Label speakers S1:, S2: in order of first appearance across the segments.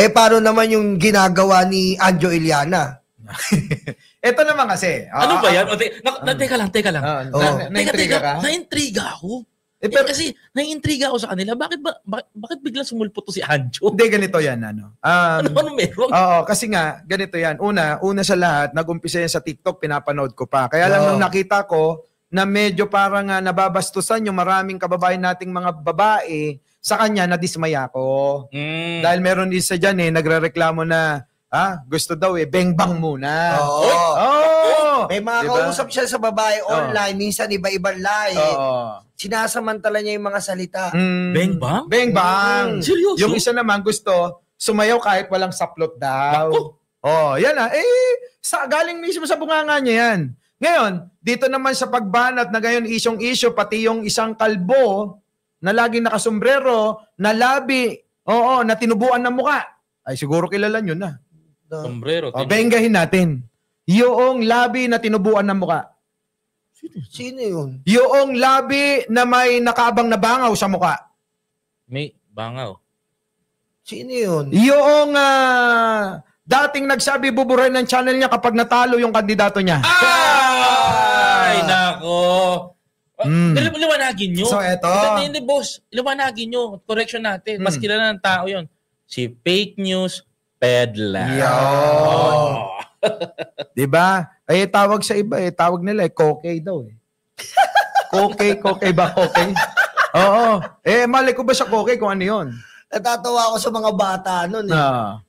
S1: paano naman yung ginagawa ni Anjo Iliana?
S2: Ito naman kasi.
S3: Ano ba yan? Teka lang.
S2: Na-intriga ka?
S3: Na-intriga ako.
S2: Pero,
S3: kasi na-intriga ako sa kanila. Bakit biglang sumulpot to si Anjo?
S2: Hindi, ganito yan.
S3: Ano meron?
S2: Oo, kasi nga, ganito yan. Una sa lahat, nag-umpisa yan sa TikTok, pinapanood ko pa. Kaya lang nung nakita ko na medyo parang nababastusan yung maraming kababayan nating mga babae, sa kanya, nadismaya ako. Dahil meron isa dyan nagre-reklamo na, gusto daw bang-bang muna.
S1: May mga kausap siya sa babae online, minsan iba-ibang lahi. Sinasamantala niya yung mga salita.
S3: Bang-bang?
S2: Bang-bang.
S3: Seryoso?
S2: Yung isa naman gusto, sumayaw kahit walang saplot daw. Yan galing mismo sa bunganga niya yan. Ngayon, dito naman sa pagbanat na ngayon isyong-isyo, pati yung isang kalbo na laging nakasombrero, na labi, na tinubuan ng muka. Ay, siguro kilala nyo na.
S3: Sombrero.
S2: Benggahin natin. Yung labi na tinubuan ng muka.
S1: Sino yun?
S2: Yung labi na may nakaabang na bangaw sa muka.
S3: May bangaw.
S1: Sino yun?
S2: Yung dating nagsabi buburay ng channel niya kapag natalo yung kandidato niya.
S3: Ay, nako. Liwanagin nyo.
S2: So, eto.
S3: Hindi, boss. Liwanagin nyo. Correction natin. Mas kilala ng tao yon. Si fake news peddler.
S2: Diba? Tawag sa iba tawag nila kokey daw Kokey ba kokey? Oo. Malay ko ba sa kokey kung ano yun?
S1: Natatawa ako sa mga bata nun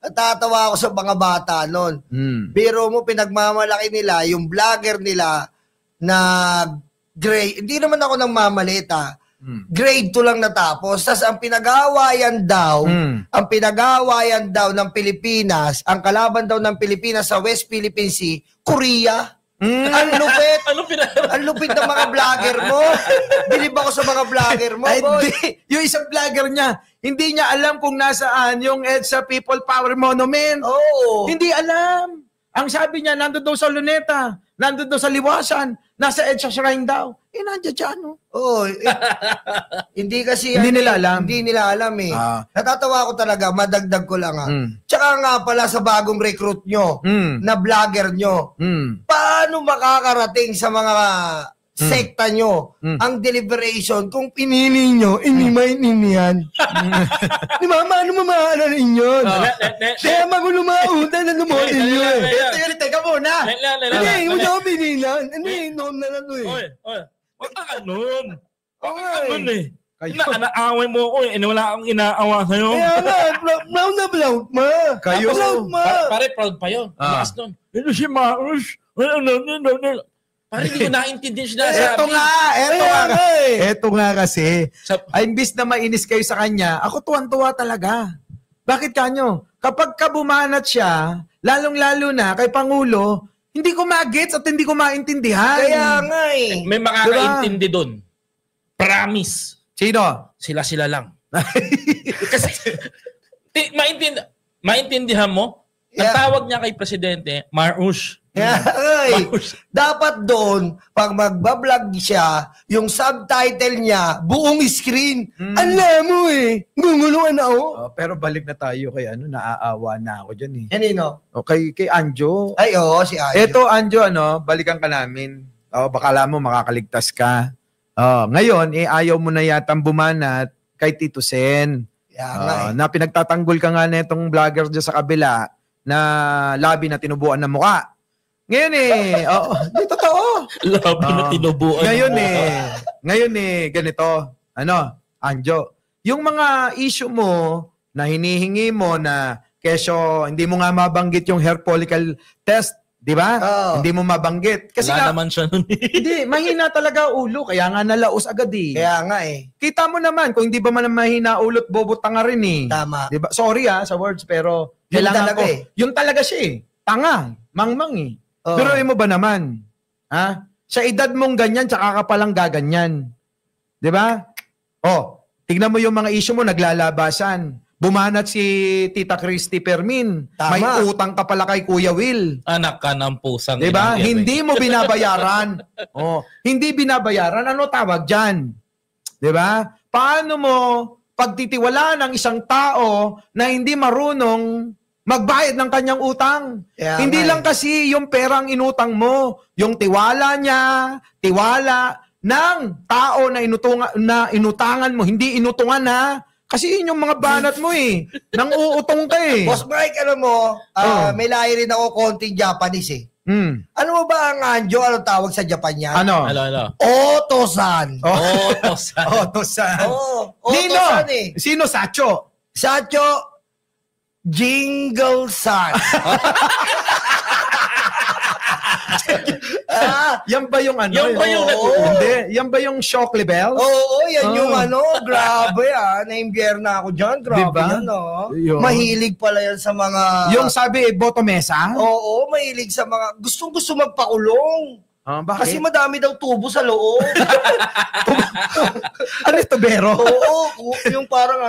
S1: Natatawa ako sa mga bata nun. Biro mo, pinagmamalaki nila, yung vlogger nila na grade, hindi naman ako nang mamalita. Grade 2 lang natapos. Tapos ang pinag-aawayan daw ng Pilipinas, ang kalaban daw ng Pilipinas sa West Philippine Sea, Korea. Ang lupit. Ang lupit ng mga vlogger mo. Bilib ako sa mga vlogger mo, boy.
S2: Yung isang vlogger niya, hindi niya alam kung nasaan yung EDSA People Power Monument. Hindi alam. Ang sabi niya, nandun daw sa Luneta, nandun daw sa Liwasan, nasa EDSA Shrine daw. Nandiyan dyan,
S1: Hindi kasi
S2: hindi nila alam.
S1: Hindi nila alam Natatawa ko talaga, madagdag ko lang Tsaka nga pala sa bagong recruit nyo, na vlogger nyo, paano makakarating sa mga sekta nyo ang deliberation kung pinili nyo, hindi maintindihan? Di ba, paano mamahalarin yun? Kaya magulo mautan na lumotin nyo
S2: Teka muna.
S1: Hindi, mo na ako pinilan. Hindi, noon na lang
S3: Huwag ka ganun.
S2: Kayo.
S3: Naaway mo ako wala akong inaawa sa'yo.
S1: Kaya nga, proud na proud ma.
S2: Kayo.
S1: Proud ma.
S3: Pare, proud pa yun. Maas nun. Ito si Marus. Pare, hindi ko naintindihan siya nasabi.
S2: Eto nga kasi. Ay, imbis na mainis kayo sa kanya, ako tuwan-tuwa talaga. Bakit kanyo? Kapag kabumanat siya, lalong-lalo na kay Pangulo, hindi ko magets at hindi ko maintindihan.
S1: Kaya nga
S3: May makakaintindi doon. Promise.
S2: Sino?
S3: Sila lang. Kasi, maintindihan mo, ang tawag niya kay Presidente, Marus.
S1: Dapat doon, pag magbablog siya, yung subtitle niya, buong screen. Alam mo guguluhan ako.
S2: Pero balik na tayo kay naaawa na ako dyan
S1: Kanino?
S2: Kay Anjo.
S1: Ay, oo, si Anjo.
S2: Eto, Anjo, balikan ka namin. Baka alam mo, makakaligtas ka. Ngayon, ayaw mo na yatang bumanat kay Tito Sen. Na pinagtatanggol ka nga na itong vlogger dyan sa kabila na labi na tinubuan ng muka. Ngayon di totoo.
S3: Labi na tinubuan.
S2: Ngayon ganito. Anjo, yung mga issue mo na hinihingi mo na kesyo hindi mo nga mabanggit yung hair follicle test, di ba? Hindi mo mabanggit. Kasi
S3: wala naman siya nun.
S2: Hindi, mahina talaga ulo. Kaya nga nalaos agad
S1: Kaya nga
S2: Kita mo naman, kung hindi ba man mahina ulo, bobo tanga rin
S1: Tama.
S2: Diba? Sorry sa words, pero
S1: yun
S2: kailangan
S1: talaga
S2: ko. Yun talaga siya Tanga. Mangmang Pero mo ba naman? Sa edad mong ganyan, tsaka ka palang gaganyan. Diba? Tignan mo yung mga issue mo, naglalabasan. Bumanat si Tita Christy Permin.
S1: Tama.
S2: May utang ka pala kay Kuya Will.
S3: Anak ka ng pusang.
S2: Diba? Hindi mo binabayaran. Hindi binabayaran. Ano tawag dyan? Diba? Paano mo pagtitiwalaan ng isang tao na hindi marunong magbayad ng kanyang utang. Hindi lang kasi yung perang inutang mo, yung tiwala niya, tiwala ng tao na inutangan mo, hindi inutungan ha. Kasi yun yung mga banat mo eh. Nang uutong ka eh.
S1: Boss Mike, alam mo, may lahi rin ako konting Japanese eh. Ano mo ba ang anjo? Anong tawag sa Japan yan?
S2: Ano?
S1: Otosan.
S3: Otosan.
S2: Otosan. Nino?
S1: Otosan eh.
S2: Sino Sacho?
S1: Sacho, Jingle San.
S2: Yan ba yung ano?
S3: Yan ba yung
S2: Hindi. Yan ba yung Shockley Bells?
S1: Oo, yan yung grabe na-imbierna ako dyan. Grabe
S2: diba?
S1: yan Mahilig pala yan sa mga...
S2: Yung sabi, Botomesa?
S1: Oo, mahilig sa mga... Gustong-gusto magpakulong.
S2: Bakit?
S1: Kasi madami daw tubo sa loob.
S2: Ano ito, Bero?
S1: Oo, yung parang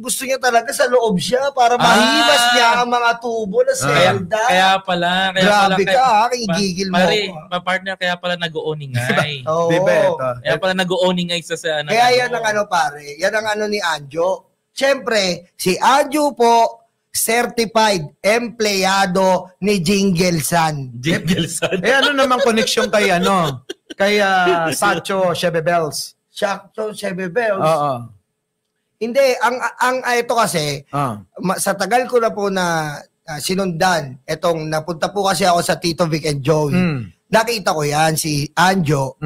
S1: gusto niya talaga sa loob siya para mahimas niya ang mga tubo na selda.
S3: Kaya pala.
S1: Grabe ka, kigigil mo.
S3: Partner, kaya pala nag-uoningay.
S1: Oo.
S3: Kaya pala nag-uoningay sa ano.
S1: Kaya yan ang pare. Yan ang ni Anjo. Siyempre, si Anjo po, certified empleyado ni Jingle San.
S3: Jingle San.
S2: Ano naman connection kay Sacho Shebebels?
S1: Sacho Shebebels?
S2: Oo.
S1: Hindi, ang ito kasi, sa tagal ko na po na sinundan, etong napunta po kasi ako sa Tito Vic and Joey. Nakita ko yan, si Anjo,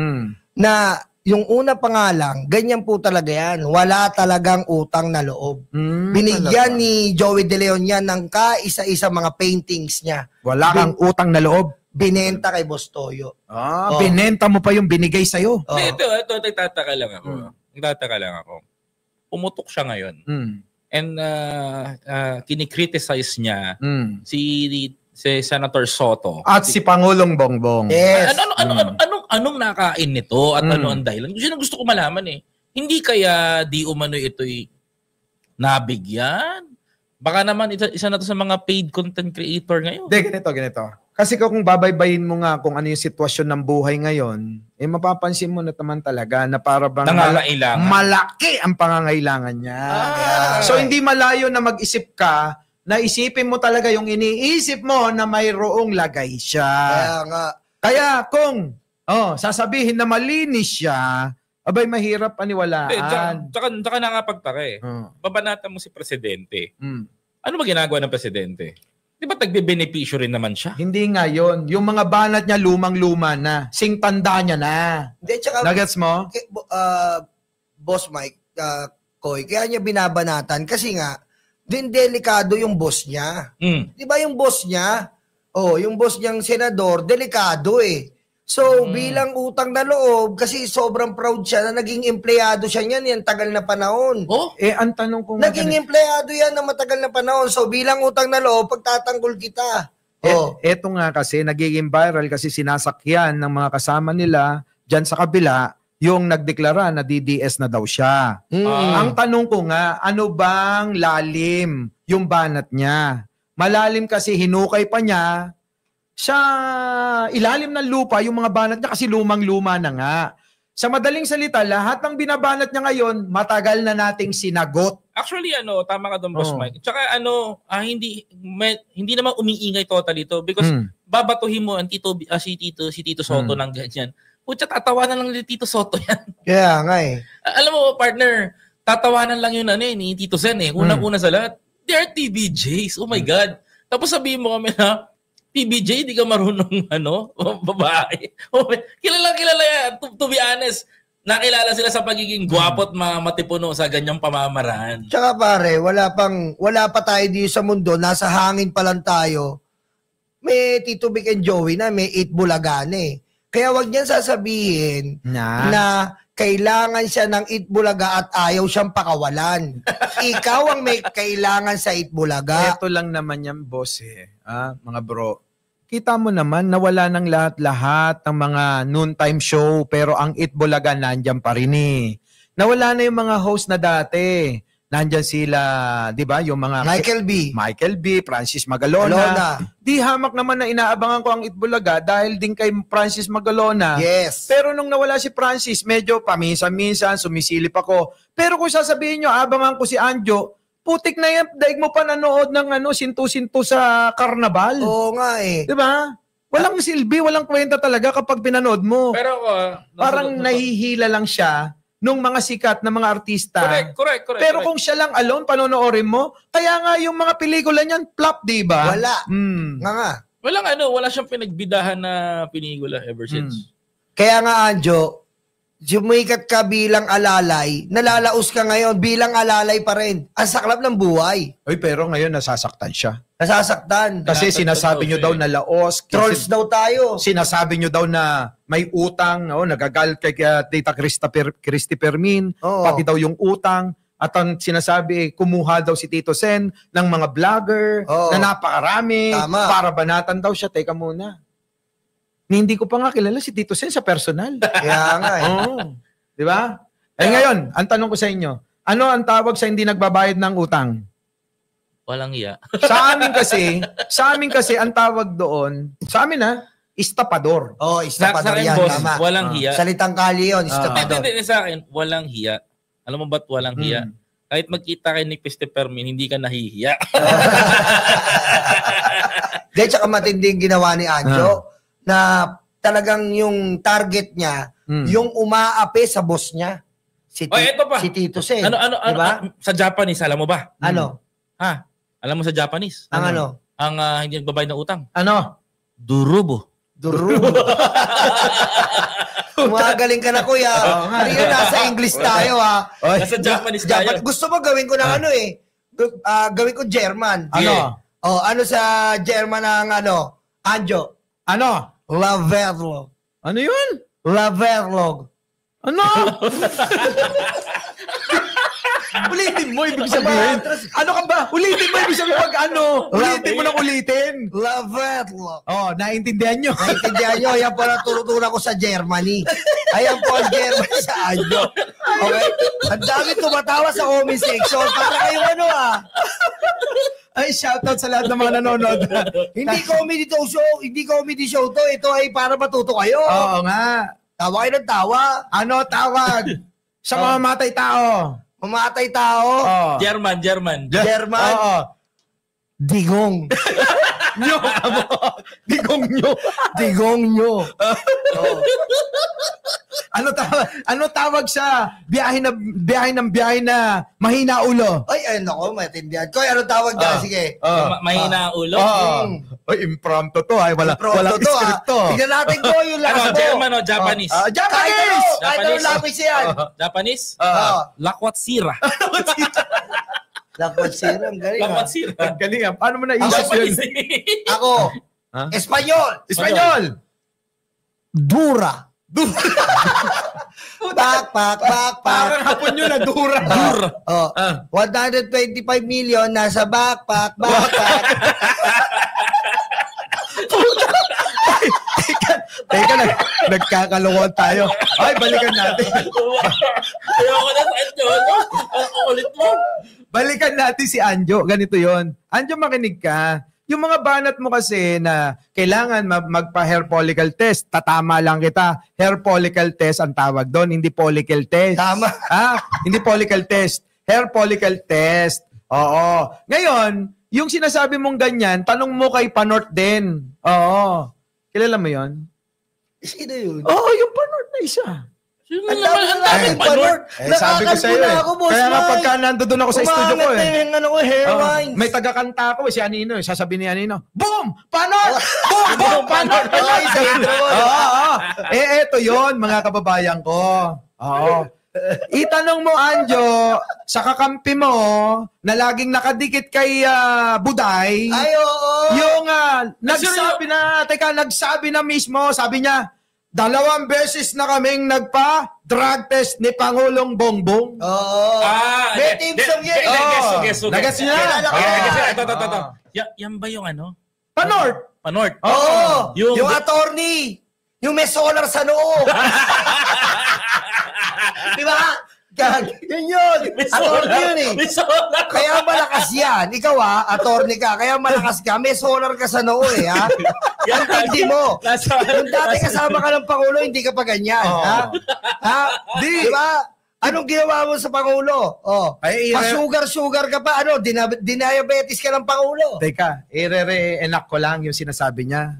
S1: na yung una pa nga lang, ganyan po talaga yan. Wala talagang utang na loob. Binigyan ni Joey De Leon yan ng kaisa-isa mga paintings niya. Wala kang
S2: utang na loob?
S1: Binenta kay Boss Toyo.
S2: Binenta mo pa yung binigay sa'yo?
S3: Ito, nagtataka lang ako. Pumutok siya ngayon. And kinikriticize niya si Senator Soto.
S2: At si Pangulong Bongbong.
S1: Yes.
S3: Anong nakain nito at ano ang dahilan? Gusto ko malaman eh. Hindi kaya di umano ito'y nabigyan? Baka naman isa na to sa mga paid content creator ngayon.
S2: Hindi, ganito. Kasi kung babaybayin mo nga kung ano yung sitwasyon ng buhay ngayon, mapapansin mo na naman talaga na para bang malaki ang pangangailangan niya. So hindi malayo na mag-isip ka na isipin mo talaga yung iniisip mo na mayroong lagay siya.
S1: Kaya nga.
S2: Kaya kung sasabihin na malinis siya, abay mahirap paniwalaan.
S3: Tsaka nakapagtaka eh. Babanatan mo si Presidente. Ano ba ginagawa ng Presidente? Di ba tagbe-benepisyo rin naman siya?
S2: Hindi nga yun. Yung mga banat niya lumang-luma na. Sing-tanda niya na.
S1: Hindi, tsaka,
S2: Nagets mo?
S1: Boss Mike, Koy, kaya niya binabanatan kasi nga, din delikado yung boss niya. Di ba yung boss niya? Yung boss niyang senador, delikado eh. So, bilang utang na loob, kasi sobrang proud siya na naging empleyado siya niyan, yan tagal na panahon.
S2: Ang tanong ko
S1: naging empleyado yan na matagal na panahon. So, bilang utang na loob, pagtatanggol kita.
S2: Eto nga kasi, nagiging viral kasi sinasakyan ng mga kasama nila dyan sa kabila, yung nagdeklara na DDS na daw siya. Ang tanong ko nga, ano bang lalim yung banat niya? Malalim kasi hinukay pa niya sa ilalim ng lupa yung mga banat niya kasi lumang-luma na nga. Sa madaling salita, lahat ng binabanat niya ngayon, matagal na nating sinagot.
S3: Actually, tama ka doon, Boss Mike. Tsaka hindi naman umiingay totally ito because babatuhin mo ang si Tito Soto ng ganyan. Putya, tatawanan lang ni Tito Soto yan.
S1: Kaya nga eh.
S3: Alam mo, partner, tatawanan lang yun ni Tito Sen eh. Unang-una sa lahat, they are TBJs. Oh my God. Tapos sabihin mo kami na, TBJ, di ka marunong babae. Kilala yan. To be honest, nakilala sila sa pagiging gwapo at matipuno sa ganyang pamamaraan.
S1: Tsaka pare, wala pa tayo dito sa mundo, nasa hangin pa lang tayo. May Tito Vic and Joey na, may 8 Bulagan eh. Kaya wag niyan sasabihin na kailangan siya ng Itbulaga at ayaw siyang pakawalan. Ikaw ang may kailangan sa Itbulaga.
S2: Ito lang naman yan, boss mga bro. Kita mo naman na wala ng lahat-lahat ng mga noontime show pero ang Itbulaga nandiyan pa rin eh. Nawala na yung mga host na dati Nandyan sila, di ba, yung mga... Michael B, Francis Magalona. Di hamak naman na inaabangan ko ang Itbulaga dahil din kay Francis Magalona.
S1: Yes.
S2: Pero nung nawala si Francis, medyo paminsan-minsan, sumisilip ako. Pero kung sasabihin nyo, abangan ko si Anjo, putik na yan, daig mo pa nanood ng sintu-sintu sa karnabal.
S1: Oo nga eh.
S2: Di ba? Walang silbi, walang kwenta talaga kapag pinanood mo.
S3: Pero
S2: parang nahihila lang siya nung mga sikat na mga artista.
S3: Correct.
S2: Pero kung siya lang alone, panonoorin mo, kaya nga yung mga pelikula niyan, flop, di ba?
S1: Wala. Nga.
S3: Wala siyang pinagbidahan na pelikula ever since.
S1: Kaya nga, Anjo, sumikat ka bilang alalay, nalalaos ka ngayon bilang alalay pa rin. Ang saklap ng buhay.
S2: Oy, pero ngayon nasasaktan siya.
S1: Nasasaktan.
S2: Kasi sinasabi nyo daw na laos.
S1: Trolls daw tayo.
S2: Sinasabi nyo daw na may utang, nagagalit kay Tita Christy Permin, pati daw yung utang. At ang sinasabi, kumuha daw si Tito Sen ng mga vlogger na napakarami.
S1: Tama.
S2: Para banatan daw siya. Teka muna. Hindi ko pa nga kilala si Tito Sen sa personal.
S1: Kaya nga eh.
S2: Di ba? Ngayon, ang tanong ko sa inyo, ano ang tawag sa hindi nagbabayad ng utang?
S3: Walang hiya.
S2: Sa amin kasi ang tawag doon, sa amin istapador.
S1: Istapador yan,
S3: boss,
S1: tama.
S3: walang hiya.
S1: Salitang kali yun, istapador.
S3: Hindi, sa akin, walang hiya. Alam mo ba't walang hiya? Kahit magkita kayo ni Christy Permin, hindi ka nahihiya.
S1: Dahil tsaka matinding ginawa ni Anjo, na talagang yung target niya, yung umaapi sa boss niya.
S3: Ito pa.
S1: Si Tito Sen.
S3: Ano,
S1: diba?
S3: sa Japanese, alam mo ba?
S1: Ano?
S3: Alam mo sa Japanese?
S1: Ang ano?
S3: Ang hindi nagbabayad ng utang.
S2: Ano?
S3: Durubo.
S1: Umagaling ka na, kuya. Hindi na nasa English tayo, ha?
S3: Nasa Japanese tayo.
S1: Gusto mo gawin ko ng gawin ko German.
S2: Ano?
S1: Ano sa German ang Anjo?
S2: Ano?
S1: Laverlog.
S2: Ano yun?
S1: Laverlog.
S2: Ano? Ulitin mo, ibig sabihin. Ano ka ba? Ulitin mo, ibig sabihin pag ano. Ulitin mo nang ulitin.
S1: Laverlog.
S2: Naintindihan nyo.
S1: Naintindihan nyo, yan po na turutunan ko sa Germany. Ayan po ang Germany sa Anjo. Okay? Ang dami tumatawa sa comment section. Para kayong
S2: Ay, shoutout sa lahat ng mga nanonood.
S1: Hindi comedy show to. Ito ay para matuto kayo.
S2: Oo nga.
S1: Tawa kayo ng tawa.
S2: Ano tawag? Sa mga matay tao.
S1: Mamatay tao.
S3: German.
S2: Oo.
S1: Digong. Digong nyo.
S2: Ano tawag sa biyahe na mahina ulo?
S1: Ay, nako, maintindihan ko. Ano tawag dyan? Sige.
S3: Mahina ang ulo?
S2: Ay, impromptu to. Walang script to.
S1: Tignan natin ko yung last mo.
S3: German o Japanese?
S2: Japanese!
S1: Kahit ano lapis yan.
S3: Japanese? Lakwatsira.
S1: Lakwatsira, ang galing.
S3: Lakwatsira.
S2: Ang galing. Paano mo na-isip yun?
S1: Ako. Espanyol. Dura. Pak.
S2: Parang hapon yun na dura.
S1: 125 million nasa backpack.
S2: Teka, nagkakalokohan tayo. Ay, balikan natin.
S3: Ayoko na sa Anjo. Ang ulit mo.
S2: Balikan natin si Anjo. Ganito yon. Anjo, makinig ka. Yung mga banat mo kasi na kailangan magpa-hair follicle test, tatama lang kita. Hair follicle test ang tawag doon, hindi follicle test.
S1: Tama.
S2: Hindi follicle test. Hair follicle test. Oo. Ngayon, yung sinasabi mong ganyan, tanong mo kay Panort din. Oo. Kilala mo yon?
S1: Sino yun?
S2: Oo, yung Panort na isa.
S1: Ang daming Panort.
S2: Sabi ko sa'yo Kaya nga pagka nandoon ako sa studio ko
S1: hairline.
S2: May taga-kanta ako si Anino. Sasabihin ni Anino, boom! Panort! Boom! Panort! Eto yon mga kababayan ko. Oo. Itanong mo, Anjo, sa kakampi mo na laging nakadikit kay Buday.
S1: Ay, oo.
S2: Yung nagsabi na mismo, sabi niya, 2 beses na kaming nagpa-drug test ni Pangulong Bongbong.
S1: Oo. May team song yan.
S2: Nagas niya.
S3: Ito. Yan ba yung ano?
S2: Panort.
S1: Oo. Yung attorney. Yung may solar sa noo. Di ba? Yun yun. Attorney yun eh.
S3: May solar.
S1: Kaya malakas yan. Ikaw attorney ka. Kaya malakas ka. May solar ka sa noo eh ha. Yan hindi mo. Yung dati kasama ka ng Pangulo, hindi ka pa ganyan. Ha? Di ba? Anong ginawa mo sa Pangulo? Pa-sugar ka pa. Diniabetes ka ng Pangulo.
S2: Teka, i-re-enact ko lang yung sinasabi niya.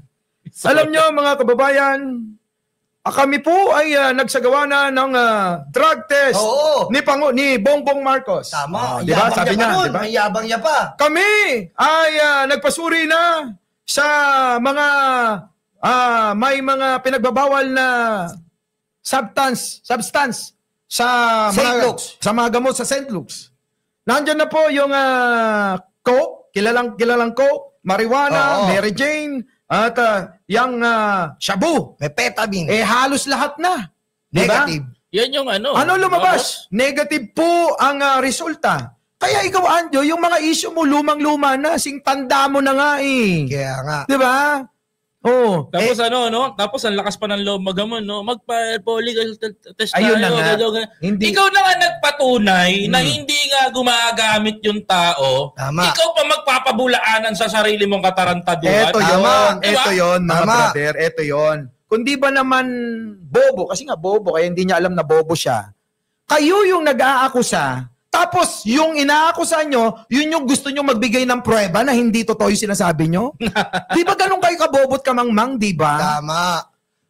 S2: Alam nyo mga kababayan, kami po ay nagsagawa na ng drug test ni Bongbong Marcos.
S1: Tama.
S2: Di ba? Sabi niya, diba?
S1: May yabang niya pa.
S2: Kami ay nagpasuri na sa mga may mga pinagbabawal na substance sa mga gamot sa St. Luke's. Nandiyan na po yung coke, kilalang coke, marijuana, Mary Jane, at yung shabu.
S1: Methamphetamine.
S2: Halos lahat na. Diba?
S1: Negative.
S3: Yan yung ano.
S2: Ano lumabas? Negative po ang resulta. Kaya ikaw, Anjo, yung mga issue mo, lumang-luma na, tanda mo na nga eh.
S1: Kaya nga.
S2: Diba? Oh.
S3: Tapos tapos ang lakas pa ng loob magamon, no? Magpa-legal test
S2: ayun
S3: tayo.
S2: na nga. Hindi.
S3: Ikaw na nga nagpatunay na hindi nga gumagamit yung tao.
S1: Tama.
S3: Ikaw pa magpapabulaanan sa sarili mong katarantaduhan.
S2: Ito yun, mga brother. Ito yun. Kung di ba naman bobo, kasi nga bobo, kaya hindi niya alam na bobo siya. Kayo yung nag-aakusa, tapos yung inaakusa nyo, yun yung gusto nyo magbigay ng pruweba na hindi totoo yung sinasabi nyo? Di ba ganun kayo kabobot kamangmang, di ba?
S1: Tama.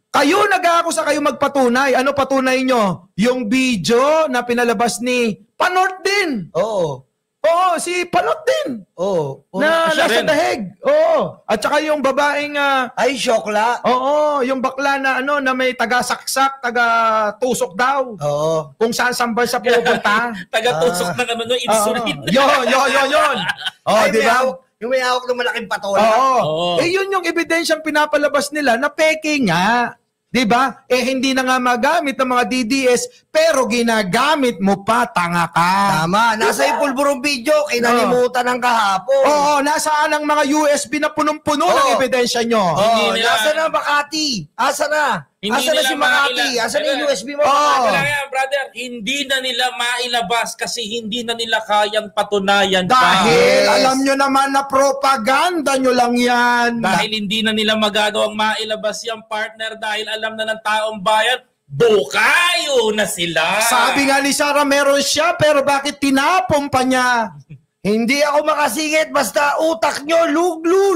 S2: Kayo nag-aakusa, kayo magpatunay. Ano patunay nyo? Yung video na pinalabas ni Panort din.
S1: Oo.
S2: Oo, si Panort din.
S1: Oo.
S2: Na nasa daheg. Oo. At saka yung babaeng
S1: ay, syokla.
S2: oo, yung bakla na na may taga-saksak, taga-tusok daw.
S1: Oo.
S2: Kung saan ba siya pupunta.
S3: Taga-tusok ng insulin.
S2: Yun. Oh, di ba?
S1: Yung may hawak ng malaking patola.
S3: Oo.
S2: Yun yung ebidensyang pinapalabas nila na peke nga. Di ba? Hindi na nga magamit ng mga DDS, pero ginagamit mo pa, tanga ka.
S1: Tama. Nasa yung pulburong video, kinalimutan ng kahapon.
S2: Oo, nasaan ang mga USB na punong-puno ng ebidensya nyo?
S1: Nasa na Makati? Asa na? Asa na si Makati? Asa na yung USB mo?
S3: Wala yan, brother. Hindi na nila mailabas kasi hindi na nila kayang patunayan
S2: Dahil alam nyo naman na propaganda nyo lang yan.
S3: Dahil hindi na nila magagawang mailabas yung partner dahil alam na ng taong bayan, bukayo na sila.
S2: Sabi nga ni Sarah, meron siya, pero bakit tinapon pa niya?
S1: Hindi ako makasingit, basta utak nyo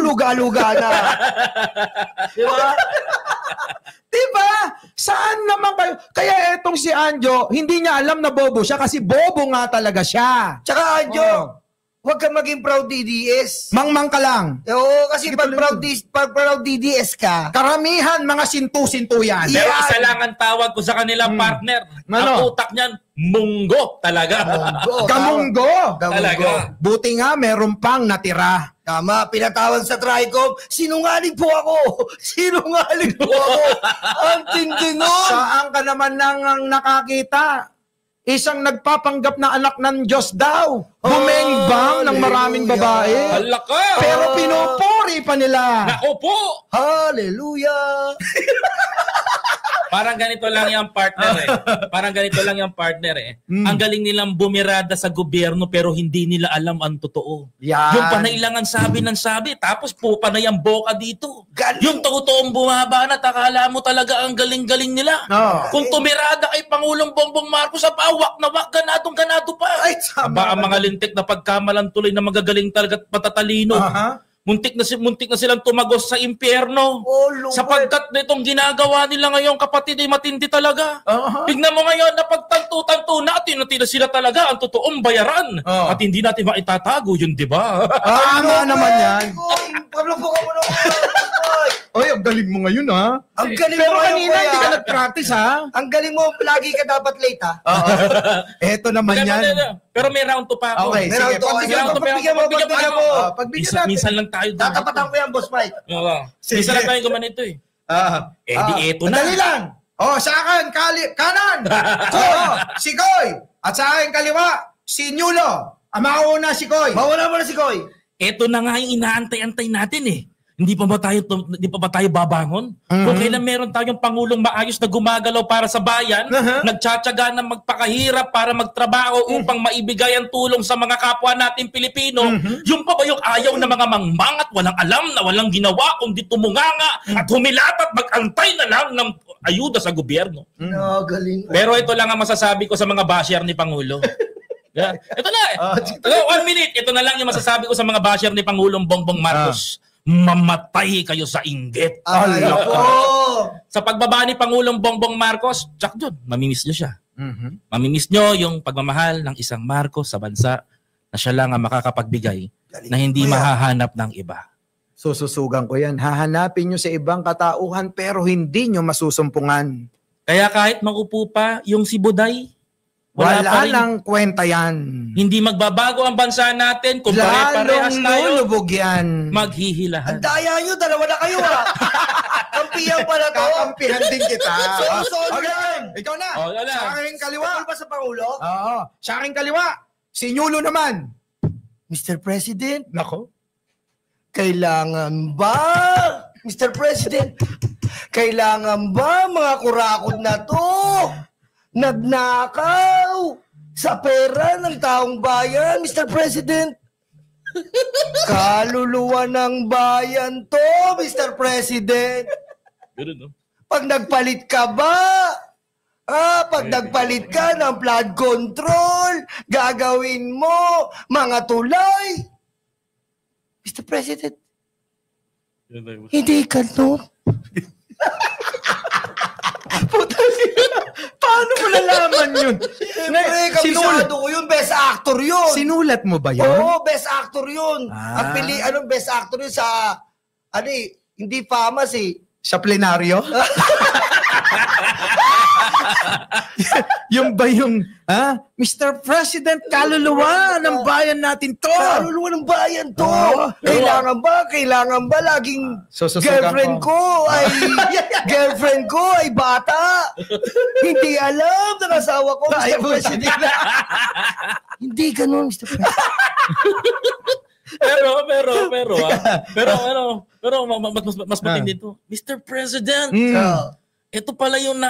S1: luga-luga na. Diba?
S2: Diba? Saan naman kayo? Kaya etong si Anjo, hindi niya alam na bobo siya kasi bobo nga talaga siya.
S1: Tsaka Anjo, huwag ka maging proud DDS.
S2: Mangmang ka lang.
S1: Oo, kasi pag proud DDS ka,
S2: karamihan mga sintu-sintu yan.
S3: Pero isa lang ang tawag ko sa kanilang partner. Ang utak niyan, munggo talaga.
S2: Gamunggo.
S3: Talaga.
S2: Buti nga, meron pang natira.
S1: Tama, pinatawag sa Tricom, sinungaling po ako. Sinungaling po ako. Ang tindi nun.
S2: Saan ka naman nang nakakita? Isang nagpapanggap na anak ng Diyos daw. Bumengbang ng maraming babae.
S3: Hala ka!
S2: Pero pinupuri pa nila.
S3: Naku po!
S1: Hallelujah!
S3: Parang ganito lang yung partner eh. Ang galing nilang bumirada sa gobyerno pero hindi nila alam ang totoo.
S2: Yan.
S3: Yung panay lang ang sabi ng sabi, tapos po panay ang boka dito.
S1: Galing.
S3: Yung totoong bumaba na, akala mo talaga ang galing-galing nila. Kung tumirada kay Pangulong Bongbong Marcos sa pawak na wak, ganadong-ganado pa.
S2: Ay,
S3: Aba, ang mga lintik na pagkamalan tuloy na magagaling talaga at patatalino. Muntik na silang tumagos sa impyerno. Sapagkat nitong ginagawa nila ngayon, kapatid, ay matindi talaga. Tignan mo ngayon na pagtanto-tanto natin na sila talaga ang totoong bayaran. At hindi natin maitatago yun, di ba?
S2: Ano naman yan?
S1: Pablo po ka mo naman.
S2: Ay, ang galing mo ngayon, ha?
S1: Ang galing
S2: Pero
S1: mo ngayon,
S2: kanina,
S1: kuya.
S2: hindi ka nag-practice, ha?
S1: Ang galing mo, lagi ka dapat late, ha?
S2: Eto naman yan.
S3: Pero may round 2 pa ako.
S2: Okay,
S1: May
S2: sige.
S1: round to.
S2: Pagbigyan mo.
S1: Pagbigyan mo.
S2: Pagbigyan natin.
S3: Minsan lang tayo.
S1: Tatapatan ko yan, Boss Mike.
S3: Minsan lang tayo gumanito eh. Di eto na.
S2: Dali lang. Sa akin, kanan. Si Koy. At sa akin, kaliwa, si Nyulo. Mauna si Koy.
S1: Mauna mo na si Koy.
S3: Eto na nga yung inaantay-antay natin eh. Hindi pa ba tayo babangon? Kung kailan meron tayong pangulong maayos na gumagalaw para sa bayan, nagtsatsaga na magpakahirap para magtrabaho upang maibigay ang tulong sa mga kapwa natin Pilipino, yung pa ba yung ayaw na mga mangmangat, walang alam na walang ginawa, kundi tumunganga at humilat at mag-antay na lang ng ayuda sa gobyerno.
S1: Galing.
S3: Pero ito lang ang masasabi ko sa mga basher ni Pangulo. Yeah. Ito na. 1 minute. Ito na lang yung masasabi ko sa mga basher ni Pangulong Bongbong Marcos. Mamatay kayo sa inggit. Sa pagbaba ni Pangulong Bongbong Marcos, tsak doon, mamimiss nyo siya. Mamimiss nyo yung pagmamahal ng isang Marcos sa bansa na siya lang ang makakapagbigay na hindi mahahanap ng iba.
S2: Sususugan ko yan. Hahanapin nyo sa ibang katauhan pero hindi nyo masusumpungan.
S3: Kaya kahit maupo pa yung si Buday,
S2: wala nang kwenta yan.
S3: Hindi magbabago ang bansa natin kung pare-parehas tayo.
S2: Lulubog yan.
S3: Maghihilahan.
S1: Ang daya nyo, dalawa na kayo Kampihan pala to.
S2: Kakampihan din kita.
S1: Okay.
S2: Ikaw na.
S3: Wala.
S2: Sa aking kaliwa.
S1: Ano ba sa Pangulo?
S2: Oo. Sa aking kaliwa. Si Nyulo naman.
S1: Mr. President,
S2: Nako.
S1: kailangan ba, Mr. President, kailangan ba mga kurakot na to nagnakaw sa pera ng taong bayan, Mr. President? Kaluluwa ng bayan to, Mr. President. Pag nagpalit ka ba, pag nagpalit ka ng flood control, gagawin mo mga tulay. Mr. President, hindi ka no?
S2: Paano mo nalaman yun?
S1: Siyempre, kabisado ko yun. Best actor yun.
S2: Sinulat mo ba yun?
S1: Oo, best actor yun. Ang best actor yun sa, hindi famous
S2: Sa plenaryo? Yung ba yung, Mr. President, kaluluwa ng bayan natin to.
S1: Kaluluwa ng bayan to. Kailangan ba laging
S2: Sususukan
S1: girlfriend ko ay bata. Hindi alam ng asawa ko, Mr. President. Hindi ganun, Mr. President.
S3: pero mas matindi to. Mr. President, ito pala yung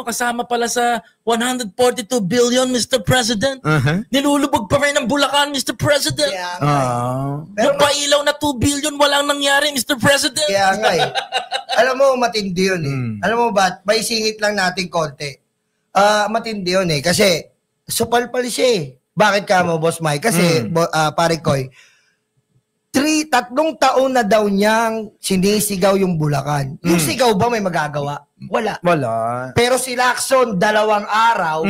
S3: kasama pala sa 142 billion, Mr. President. Nilulubog pa rin ng Bulacan, Mr. President. Yung pailaw na 2 billion, walang nangyari, Mr. President.
S1: Kaya nga Alam mo, matindi yun Alam mo ba, may singit lang natin konti. Matindi yun kasi supal-pal siya Bakit ka mo, Boss Mike? Kasi, pare Koy, 3 taon na daw niyang sinisigaw yung Bulacan. Yung sigaw ba may magagawa? Wala. Pero si Lacson, 2 araw,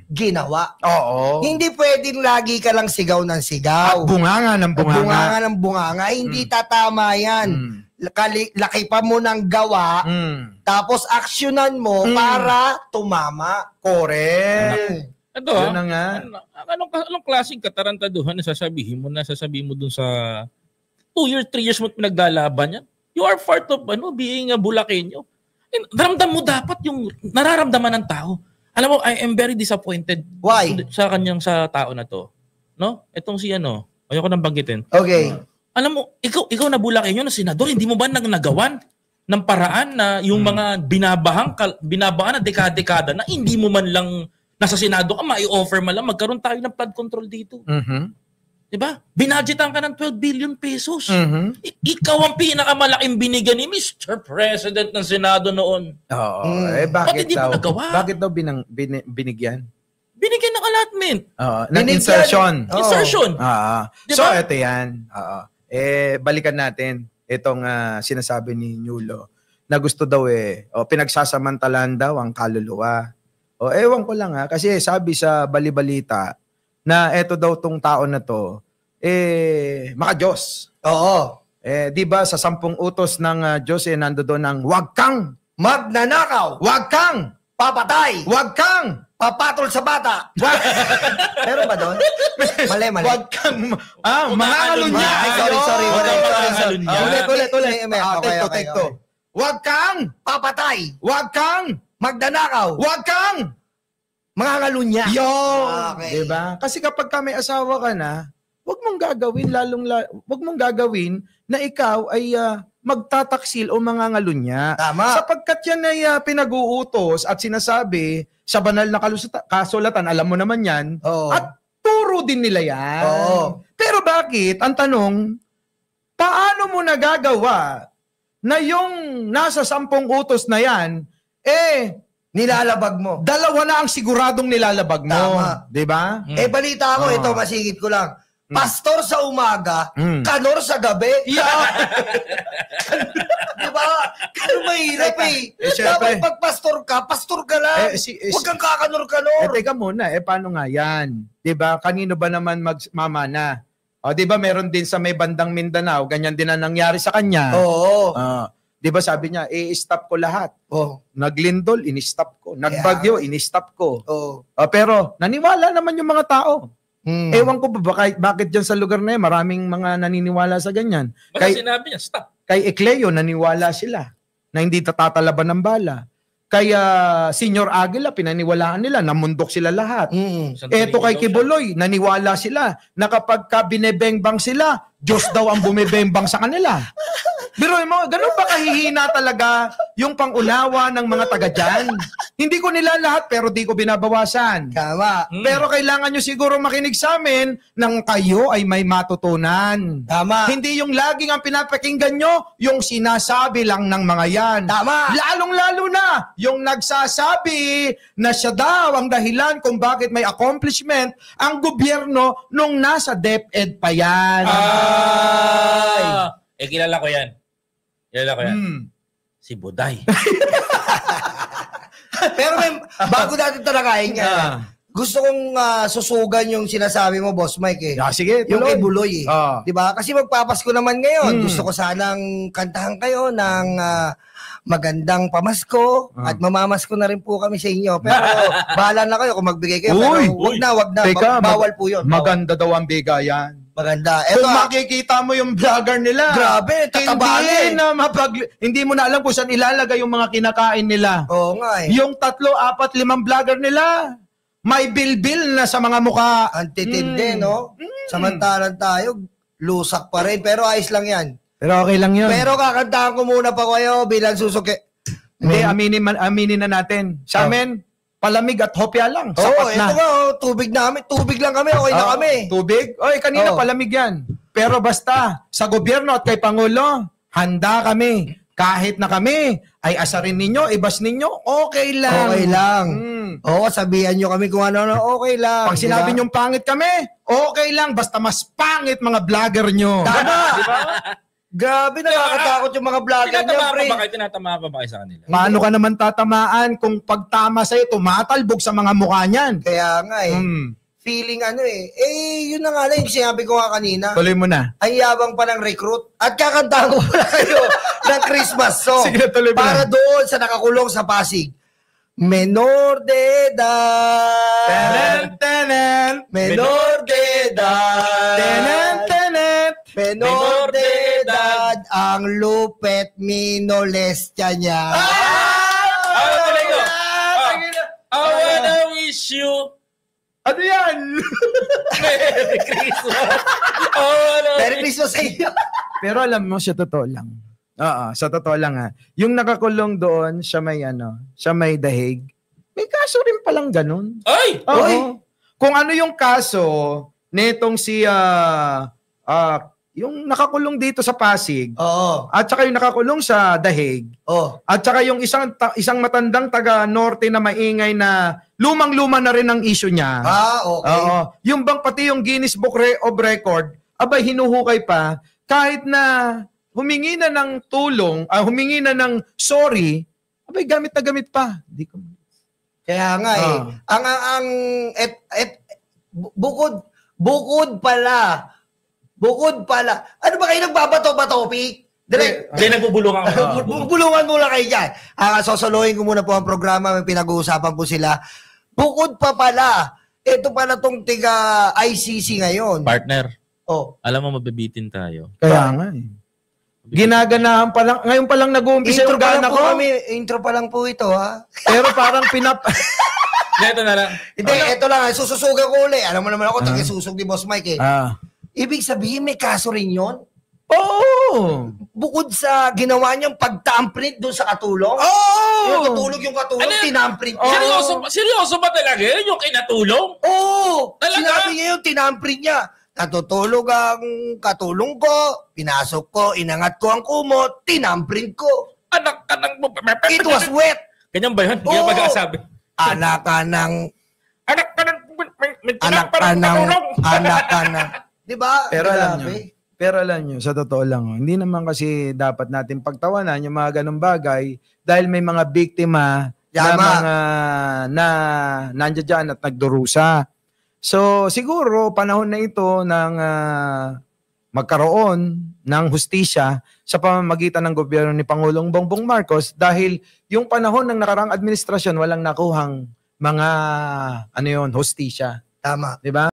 S1: ginawa.
S2: Oo.
S1: Hindi pwedeng lagi ka lang sigaw ng sigaw.
S2: Bunganga ng bunganga.
S1: Bunganga ng bunganga. Hindi tatama yan. Laki pa mo ng gawa, tapos aksyonan mo para tumama.
S2: Correct.
S3: Ito anong klaseng katarantaduhan na sasabihin mo dun sa 2 years, 3 years mo pinaglalaban yan? You are part of being a Bulakenyo. Ramdam mo dapat yung nararamdaman ng tao. Alam mo, I am very disappointed.
S1: Why?
S3: Sa tao na to. No? Itong si ayoko nang banggitin.
S1: Okay.
S3: Alam mo, ikaw na Bulakenyo na senador, hindi mo ba nagawan ng paraan na yung mga binabahan na dekada-dekada na hindi mo man lang nasa Senado ka, mai-offer mo lang, magkaroon tayo ng flood control dito. Diba? Binadgetan ka ng 12 billion pesos. Ikaw ang pinakamalaking binigyan ni Mr. President ng Senado noon.
S2: Oo.
S3: Bakit hindi mo nagawa?
S2: Bakit daw binigyan?
S3: Binigyan ng allotment.
S2: Ng insertion.
S3: Insertion.
S2: Diba? So, ito yan. Balikan natin itong sinasabi ni Nyulo na gusto daw pinagsasamantalan daw ang kaluluwa. Ewan ko lang kasi sabi sa balibalita na eto daw tong tao na to, maka-Diyos.
S1: Oo.
S2: Di ba sa 10 utos ng Diyos nando doon ng wag kang
S1: magnanakaw,
S2: wag kang
S1: papatay,
S2: wag kang
S1: papatol sa bata. Meron ba doon? Mali.
S2: Wag kang mangangalunya.
S1: Sorry.
S2: Ulit. Wag kang
S1: papatay,
S2: wag kang
S1: magnanakaw,
S2: wag kang
S1: mangangalunya.
S2: Okay. Diba? Kasi kapag may asawa ka na, wag mong gagawin wag mong gagawin na ikaw ay magtataksil o mangangalunya.
S1: Tama.
S2: Sapagkat yan ay pinag-uutos at sinasabi sa banal na kasulatan, alam mo naman yan, at turo din nila yan. Pero bakit, ang tanong, paano mo nagagawa na yung nasa 10 utos na yan,
S1: nilalabag mo.
S2: 2 na ang siguradong nilalabag mo.
S1: Tama.
S2: Diba?
S1: Balita ko, ito masingit ko lang. Pastor sa umaga, kanor sa gabi. Diba? Ano mahirap
S2: syempre.
S1: Dapat pag pastor ka lang. Huwag kang kakanor-kanor.
S2: Teka muna, paano nga yan? Diba? Kanino ba naman magmamana? O, diba meron din sa may bandang Mindanao, ganyan din ang nangyari sa kanya.
S1: Oo.
S2: Diba sabi niya, i-stop ko lahat. Naglindol, in-stop ko. Nagbagyo, in-stop ko. Pero naniwala naman yung mga tao. Ewan ko ba bakit dyan sa lugar na yan, maraming mga naniniwala sa ganyan.
S3: Basta sinabi niya, stop.
S2: Kay Ecleo, naniwala sila na hindi tatatalaban ng bala. Kaya Senior Aguila, pinaniwalaan nila, namundok sila lahat. Eto kay Kibuloy, naniwala sila na kapag binebengbang sila, Diyos daw ang bumibembang sa kanila. Pero mo, ganun ba kahihina talaga yung pangunawa ng mga taga dyan? Hindi ko nila lahat pero di ko binabawasan.
S1: Tama.
S2: Pero kailangan nyo siguro makinig sa amin nang kayo ay may matutunan.
S1: Tama.
S2: Hindi yung laging ang pinapakinggan nyo, yung sinasabi lang ng mga yan.
S1: Tama.
S2: Lalong-lalo na yung nagsasabi na siya daw ang dahilan kung bakit may accomplishment ang gobyerno nung nasa DepEd pa yan.
S3: Kilala ko yan. Si Buday.
S1: Pero bago natin talakayin yan, gusto kong susugan yung sinasabi mo, Boss Mike.
S2: Sige,
S1: yung kay Buloy. Diba? Kasi magpapasko naman ngayon. Gusto ko sanang kantahan kayo ng magandang pamasko at mamamasko na rin po kami sa inyo. Pero bahala na kayo kung magbigay kayo. Pero wag na.
S2: Teka,
S1: bawal po yun.
S2: Maganda daw ang bigayan.
S1: Maganda.
S2: Kung makikita mo yung vlogger nila.
S1: Grabe, tatabahin.
S2: Hindi mo na alam kung saan ilalagay yung mga kinakain nila.
S1: Oo nga
S2: Yung 3, 4, 5 vlogger nila, may bilbil na sa mga mukha.
S1: Antitindi, no? Samantalang tayo, lusak pa rin. Pero ayos lang yan.
S2: Pero okay lang yun.
S1: Pero kakantahan ko muna pa kayo bilang susuki.
S2: Hindi, aminin na natin. Sa amin, palamig at hopya lang. Sapat na.
S1: Ito nga, tubig namin. Tubig lang kami, okay na kami.
S2: Tubig? Kanina palamig yan. Pero basta, sa gobyerno at kay Pangulo, handa kami. Kahit na kami ay asarin ninyo, ibas ninyo, okay lang.
S1: Okay lang. Sabihan nyo kami kung ano, okay lang.
S2: Pag sinabi nyong pangit kami, okay lang. Basta mas pangit mga vlogger nyo.
S1: Tama. Diba? Grabe, nakakatakot yung mga vlogger nyo, pre.
S3: Tinatamaan pa ba kayo sa kanila?
S2: Paano ka naman tatamaan kung pagtama sa'yo, tumatalbog sa mga mukha niyan?
S1: Kaya nga feeling yun na nga lang yung sinabi ko nga kanina.
S2: Tuloy mo na.
S1: Ang yabang pa ng recruit. At kakantahan ko pala kayo ng Christmas song.
S2: Sige, tuloy mo
S1: para
S2: na.
S1: doon sa nakakulong sa Pasig. Menor de edad.
S2: Tenen.
S1: Menor de edad.
S2: Tenen.
S1: Menor de edad. Ang lupet minolestya niya.
S3: I wanna wish you
S2: ano yan?
S3: Merry Christmas.
S1: Merry Christmas sa iyo.
S2: Pero alam mo, sa totoo lang. Sa totoo lang yung nakakulong doon, siya may dahig, may kaso rin palang ganun.
S3: Ay!
S2: Kung ano yung kaso, netong si, yung nakakulong dito sa Pasig, at saka yung nakakulong sa Dahig, at saka yung isang matandang taga-norte na maingay na lumang-luma na rin ang issue niya.
S1: Okay.
S2: Yung bang pati yung Guinness Book of Record, abay hinuhukay pa, kahit na humingi na ng tulong, humingi na ng sorry, abay gamit na gamit pa.
S1: Kaya nga bukod pala, ano ba kayo nagbabato-bato, Pik?
S3: Hindi, nagbubulungan ako.
S1: Bulungan muna kayo dyan. Sosolohin ko muna po ang programa, may pinag-uusapan po sila. Bukod pa pala, ito pala tong tiga ICC ngayon.
S3: Partner, alam mo mabibitin tayo.
S2: Kaya nga ginaganahan pa lang, ngayon pa lang nag-uumpisa yung gana ko.
S1: Intro pa lang po ito, ha?
S2: Pero parang
S3: Ito na lang.
S1: Hindi, ito lang, sususugan ko uli. Alam mo naman ako, taga-susug ni Boss Mike, Ibig sabihin, may kaso rin yun?
S2: Oo!
S1: Bukod sa ginawa niyang pagtamprit doon sa katulong?
S2: Oo!
S1: Yung katulong, tinamprit niya.
S3: Seryoso ba talaga yun yung kinatulong?
S1: Oo!
S3: Talaga?
S1: Sinabi niya yung tinamprit niya. Natutulog ang katulong ko, pinasok ko, inangat ko ang kumot, tinamprit ko.
S3: Anak ka ng...
S1: It was wet.
S3: Ganyan ba yun? Ganyan ba sabi?
S1: Anak ka ng...
S3: Anak ka ng...
S1: Anak ka ng... Diba?
S2: Pero alam
S1: Grabe.
S2: nyo, sa totoo lang, hindi naman kasi dapat natin pagtawanan yung mga ganong bagay dahil may mga biktima na mga nandiyan dyan at nagdurusa. So siguro panahon na ito ng magkaroon ng hustisya sa pamamagitan ng gobyerno ni Pangulong Bongbong Marcos dahil yung panahon ng nakarang administrasyon walang nakuhang mga hustisya.
S1: Tama.
S2: 'Di ba?